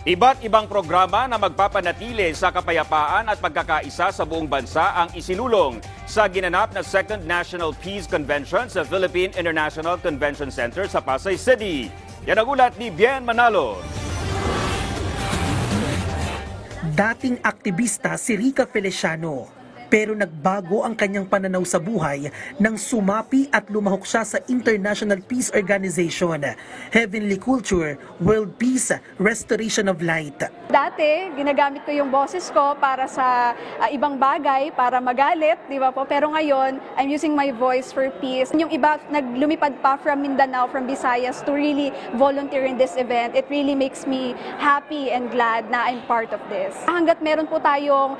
Iba't ibang programa na magpapanatili sa kapayapaan at pagkakaisa sa buong bansa ang isinulong sa ginanap na Second National Peace Convention sa Philippine International Convention Center sa Pasay City. Yan ang ulat ni Bien Manalo. Dating aktivista si Rica Feliciano, pero nagbago ang kanyang pananaw sa buhay nang sumapi at lumahok siya sa International Peace Organization, Heavenly Culture, World Peace, Restoration of Light. Dati, ginagamit ko yung boses ko para sa ibang bagay, para magalit, di ba po? Pero ngayon, I'm using my voice for peace. Yung iba, naglumipad pa from Mindanao, from Visayas to really volunteer in this event. It really makes me happy and glad na I'm part of this. Hanggat meron po tayong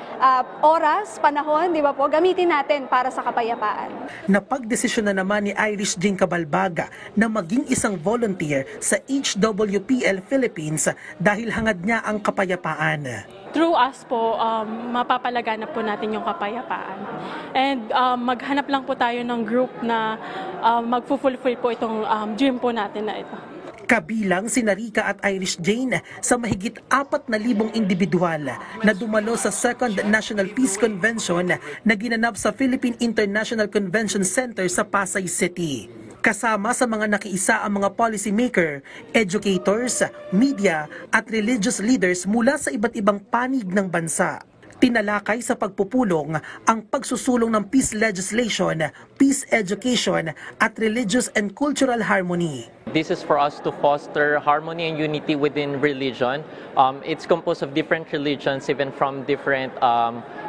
oras, panahon, di ba po, gamitin natin para sa kapayapaan. Napagdesisyon na naman ni Irish Jane Cabalbaga na maging isang volunteer sa HWPL Philippines dahil hangad niya ang kapayapaan. Through us po, mapapalaganap po natin yung kapayapaan. And maghanap lang po tayo ng group na magfulfill po itong dream po natin na ito. Kabilang si Rica at Irish Jane sa mahigit 4,000 individual na dumalo sa Second National Peace Convention na ginanap sa Philippine International Convention Center sa Pasay City. Kasama sa mga nakiisa ang mga policymaker, educators, media at religious leaders mula sa iba't ibang panig ng bansa. Tinalakay sa pagpupulong ang pagsusulong ng peace legislation, peace education at religious and cultural harmony. This is for us to foster harmony and unity within religion. It's composed of different religions, even from different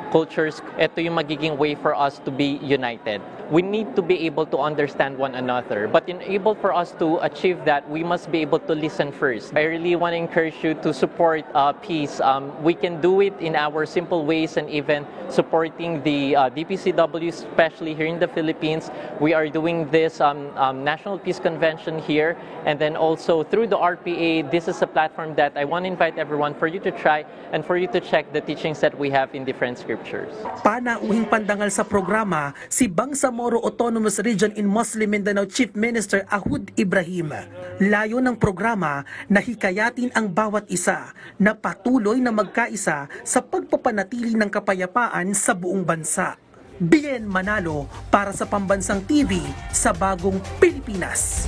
cultures. Ito yung magiging way for us to be united. We need to be able to understand one another. But in able for us to achieve that, we must be able to listen first. I really want to encourage you to support peace. We can do it in our simple ways and even supporting the DPCW, especially here in the Philippines. We are doing this National Peace Convention here. And then also through the RPA, this is a platform that I want to invite everyone for you to try and for you to check the teachings that we have in different scriptures. Panauhing pandangal sa programa si Bangsamoro Autonomous Region in Muslim Mindanao Chief Minister Ahud Ibrahim. Layo ng programa na hikayatin ang bawat isa na patuloy na magkaisa sa pagpapanatili ng kapayapaan sa buong bansa. Bien Manalo para sa Pambansang TV sa Bagong Pilipinas.